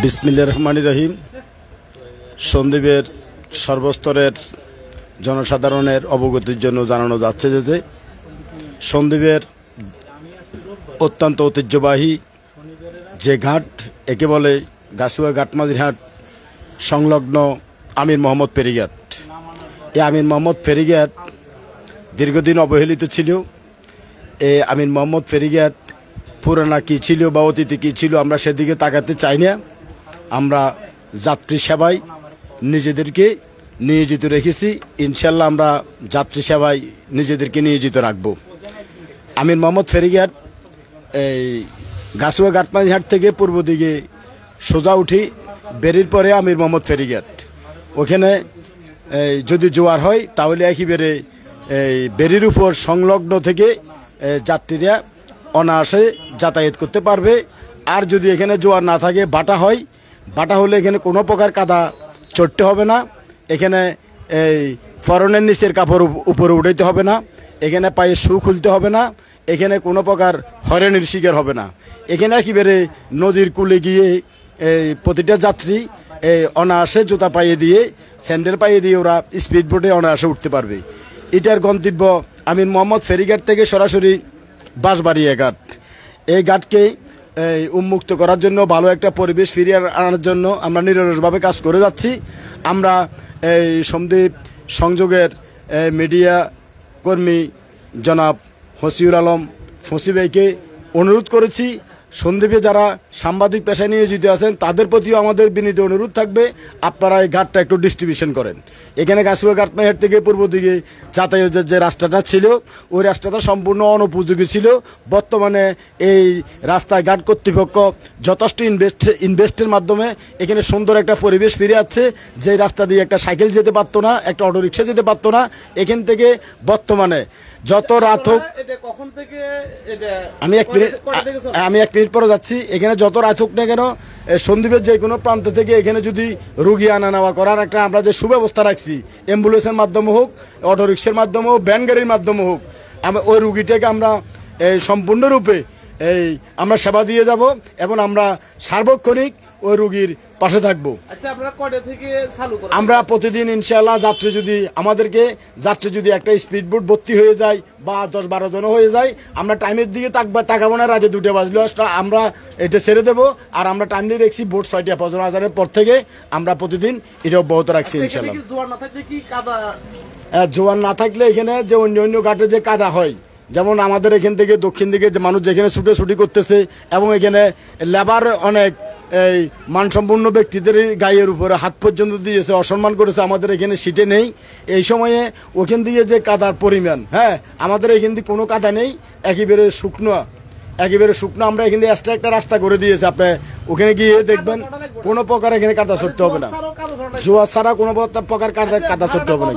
বিসমিল্লাহির রহমানির রহিম। সন্দ্বীপের সর্বস্তরের জনসাধারণের অবগতির জন্য জানানো যাচ্ছে যে সন্দ্বীপের অত্যন্ত ঐতিহ্যবাহী যে ঘাট, একে বলে গাছুয়া ঘাটমাঝির হাট সংলগ্ন আমির মোহাম্মদ ফেরিঘাট। এই আমির মোহাম্মদ ফেরিঘাট দীর্ঘদিন অবহেলিত ছিল। এই আমির মোহাম্মদ ফেরিঘাট পুরানা কী ছিল বা অতীতে কী ছিল আমরা সেদিকে তাকাতে চাই না। আমরা যাত্রী সেবায় নিজেদেরকে নিয়োজিত রেখেছি। ইনশাল্লাহ আমরা যাত্রী সেবায় নিজেদেরকে নিয়োজিত রাখব। আমির মোহাম্মদ ফেরিঘাট এই গাছুয়া ঘাটমাঝির হাট থেকে পূর্ব দিকে সোজা উঠি, বেরির পরে আমির মোহাম্মদ ফেরিঘাট। ওখানে যদি জোয়ার হয় তাহলে একেবারে এই বেরির উপর সংলগ্ন থেকে যাত্রীরা অনায়াসে যাতায়াত করতে পারবে। আর যদি এখানে জোয়ার না থাকে, বাটা হয়, বাটা হলে এখানে কোনো প্রকার কাদা চড়তে হবে না। এখানে এই ফরনের নিচের কাপড় উপরে উঠাইতে হবে না। এখানে পায়ে শু খুলতে হবে না। এখানে কোনো প্রকার হয়রানির শিকার হবে না। এখানে একেবারে নদীর কূলে গিয়ে এই প্রতিটা যাত্রী এই অনায়াসে জুতা পাইয়ে দিয়ে, স্যান্ডেল পাইয়ে দিয়ে ওরা স্পিড বোটে অনায়াসে উঠতে পারবে। এটার গন্তব্য আমির মোহাম্মদ ফেরিঘাট থেকে সরাসরি বাঁশবাড়িয়া ঘাট। এই ঘাটকে উন্মুক্ত করার জন্য, ভালো একটা পরিবেশ ফিরিয়ে আনার জন্য আমরা নিরলসভাবে কাজ করে যাচ্ছি। আমরা এই সন্দ্বীপ সংযোগের মিডিয়া কর্মী জনাব হসিউল আলম ফসি ভাইকে অনুরোধ করেছি, সন্দ্বীপে যারা সাংবাদিক পেশায় নিয়োজিত আছেন তাদের প্রতিও আমাদের বিনীত অনুরোধ থাকবে, আপনারা এই ঘাটটা একটু ডিস্ট্রিবিউশন করেন। এখানে গাছুয়া ঘাটমাঝির থেকে পূর্ব দিকে যাতায়াতের যে রাস্তাটা ছিল, ওই রাস্তাটা সম্পূর্ণ অনুপযোগী ছিল। বর্তমানে এই রাস্তায় ঘাট কর্তৃপক্ষ যথেষ্ট ইনভেস্টের মাধ্যমে এখানে সুন্দর একটা পরিবেশ ফিরে আসছে। যে রাস্তা দিয়ে একটা সাইকেল যেতে পারতো না, একটা অটোরিকশা যেতে পারতো না, এখান থেকে বর্তমানে যত রাত হোক, আমি এক মিনিট পরে যাচ্ছি, এখানে যত রাত হোক না কেন সন্দ্বীপের যে কোনো প্রান্ত থেকে এখানে যদি রুগী আনা নেওয়া করার একটা আমরা যে সুব্যবস্থা রাখছি, অ্যাম্বুলেন্সের মাধ্যমে হোক, অটোরিকশার মাধ্যমে হোক, ভ্যান গাড়ির মাধ্যমে হোক, ওই রুগীটাকে আমরা সম্পূর্ণরূপে আমরা সেবা দিয়ে যাব এবং আমরা সার্বক্ষণিক ওই রুগীর পাশে থাকবো। আমরা প্রতিদিন ইনশাআল্লাহ যাত্রী যদি একটা স্পিড বোট ভর্তি হয়ে যায় বা 10-12 জন হয়ে যায়, আমরা টাইমের দিকে তাকাবো না। রাতে 2টা বাজলে আমরা এটা ছেড়ে দেবো। আর আমরা টাইম দিয়ে দেখছি বোট 6টা ফজর আজানের পর থেকে আমরা প্রতিদিন এটা অব্যাহত রাখছি ইনশাআল্লাহ। জোয়ার না থাকলে এখানে যে অন্য ঘাটে যে কাদা হয়, যেমন আমাদের এখান থেকে দক্ষিণ দিকে যে মানুষ যেখানে ছুটি করতেছে এবং এখানে লেবার অনেক এই মানসম্পন্ন ব্যক্তিদের গায়ের উপরে হাত পর্যন্ত দিয়েছে, অসম্মান করেছে। আমাদের এখানে সিটে নেই। এই সময়ে ওখান দিয়ে যে কাদার পরিমাণ, আমাদের এখান দিয়ে কোনো কাদা নেই, একেবারে শুকনো। আমরা এখান দিয়ে এক্সট্রা একটা রাস্তা করে দিয়েছে। আপনি ওখানে গিয়ে দেখবেন কোনো প্রকার এখানে কাদা ছড়তে হবে না। জোয়ার ছাড়া কোনো প্রকার কাদা ছড়তে হবে না।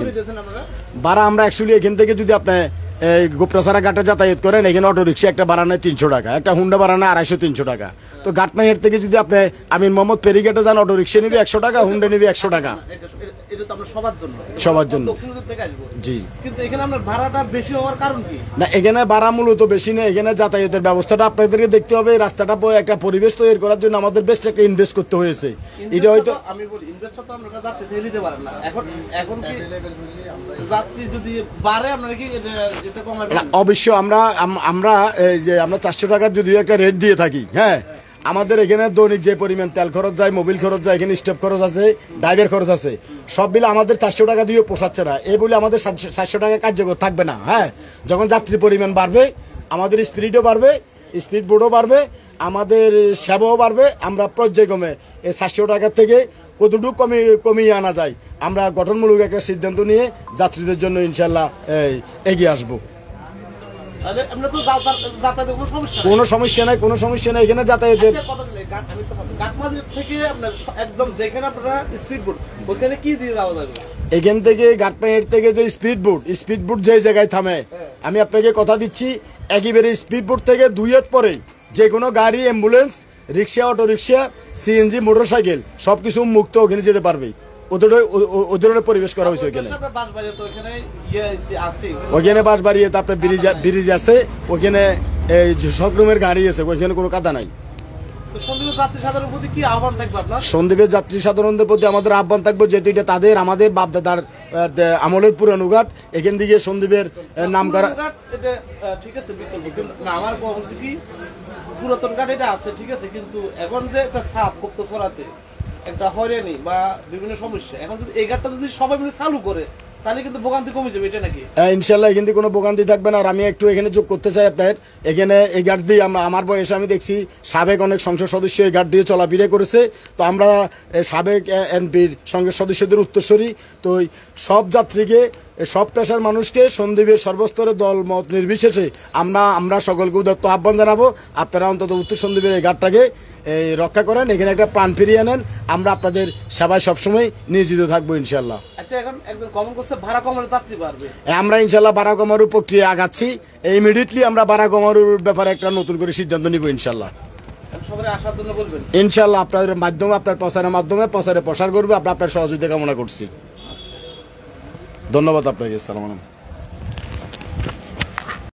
ভাড়া আমরা অ্যাকচুয়ালি এখান থেকে যদি আপনি এই গোপ্রাসারা ঘাটে যাতায়াত করেন, এখানে অটোরিক্সা একটা ভাড়া নেয় 300 টাকা, একটা হুন্ডা ভাড়া নেয় 250-300 টাকা। তো ঘাটমাঝির থেকে যদি আপনি আমির মোহাম্মদ ফেরিঘাটে যান, অটোরিক্সা নিবে 100 টাকা, হুন্ডা নিবে 100 টাকা। সবার জন্য জি। কিন্তু এখানে আপনার ভাড়াটা বেশি হওয়ার কারণ কি? না, এখানে ভাড়া মূলত বেশি না। এখানে যাতায়াতের ব্যবস্থাটা আপনাদেরকে দেখতে হবে। রাস্তাটা একটা পরিবেশ তৈরি করার জন্য আমাদের বেশ একটা ইনভেস্ট করতে হয়েছে। এটা হয়তো আমি বলি ইনভেস্টটা তো আমরা যাত্রী থেকে নিতে পারেন না। এখন কি যাত্রী যদি বাড়ে আপনারা কি এটা কমাবেন? অবশ্যই আমরা 400 টাকার যদি একটা রেট দিয়ে থাকি, আমাদের এখানে দৈনিক যে পরিমাণ তেল খরচ যায়, মোবিল খরচ যায়, এখানে স্টেপ খরচ আছে, ড্রাইভার খরচ আছে, সব মিলে আমাদের 400 টাকা দিয়ে পোষাচ্ছে না। এই বলে আমাদের 700 টাকা কার্যকর থাকবে না। যখন যাত্রীর পরিমাণ বাড়বে, আমাদের স্পিডও বাড়বে, স্পিড বোর্ডও বাড়বে, আমাদের সেবাও বাড়বে। আমরা পর্যায়ক্রমে এই 700 টাকার থেকে কতটুকু কমিয়ে আনা যায়, আমরা গঠনমূলক একটা সিদ্ধান্ত নিয়ে যাত্রীদের জন্য ইনশাল্লাহ এগিয়ে আসবো। কোনো সমস্যা নাই এখানে যাতায়াতের। এখান থেকে ঘাটমাঝির থেকে যে স্পিড বোট যে জায়গায় থামে, আমি আপনাকে কথা দিচ্ছি, একেবারে স্পিড বোট থেকে 2 হাত পরে যে কোনো গাড়ি, অ্যাম্বুলেন্স, রিক্সা, অটোরিক্সা, সিএনজি, মোটরসাইকেল সবকিছু মুক্ত ওখানে যেতে পারবে। ওদের পরিবেশ করা হয়েছে ওখানে। ওখানে বাঁশবাড়িয়া তারপরে ব্রিজ আছে, ওখানে এই সকরমের গাড়ি আছে, ওইখানে কোনো কাদা নাই। তো সন্দীপের যাত্রী সাধারণের প্রতি কি আহ্বান থাকবে আপনার? সন্দীপের যাত্রী সাধারণদের প্রতি আমাদের আহ্বান থাকবে, যেহেতু এটা তাদের আমাদের বাপদাদার আমলের পুরানো ঘাট, এখান থেকে সন্দীপের নাম করা। এটা ঠিক আছে, বিকল্প না। আমার বলছি কি, পুরাতন ঘাট এটা আছে ঠিক আছে, কিন্তু এখন যে একটা ছাপ মুক্ত ছড়াতে একটা হয়রানি বা বিভিন্ন সমস্যা, এখন যদি এই ঘাটটা যদি সবাই মিলে চালু করে তাহলে কিন্তু ভোগান্তি কমে যাবে, এটা নাকি? ইনশাল্লাহ এখান থেকে কোনো ভোগান্তি থাকবে না। আর আমি একটু এখানে যোগ করতে চাই আপনার, এখানে এই ঘাট দিয়ে আমার বয়সে আমি দেখছি সাবেক অনেক সংসদ সদস্য এই ঘাট দিয়ে চলাফেরা করেছে। তো আমরা সাবেক এমপির সংসদ সদস্যদের উত্তরসূরি, তো সব যাত্রীকে, সব পেশার মানুষকে সন্দীপের সর্বস্তরের দল মত নির্বিশেষে আমরা সকলকে উদাত্ত আহ্বান জানাবো, আপনারা অন্তত উত্তর সন্দীপের এই ঘাটটাকে রক্ষা করেন, এখানে একটা প্রাণ ফিরিয়ে আনেন। আমরা আপনাদের সেবায় সবসময় নিয়োজিত থাকবো ইনশাল্লাহ। আচ্ছা, এখন একজন কমন করছে ভাড়া কমানোর যাত্রী বাড়বে, আমরা ইনশাল্লাহ ভাড়া কমানোর প্রক্রিয়া আগাচ্ছি। ইমিডিয়েটলি আমরা ভাড়া কমানোর ব্যাপারে একটা নতুন করে সিদ্ধান্ত নিব ইনশাল্লাহ। সবাই আসার জন্য বলবেন ইনশাল্লাহ। আপনাদের মাধ্যমে, আপনার প্রচারের মাধ্যমে প্রচারে প্রসার করবে, আপনার সহযোগিতা কামনা করছি। ধন্যবাদ আপনাকে। আসসালামু আলাইকুম।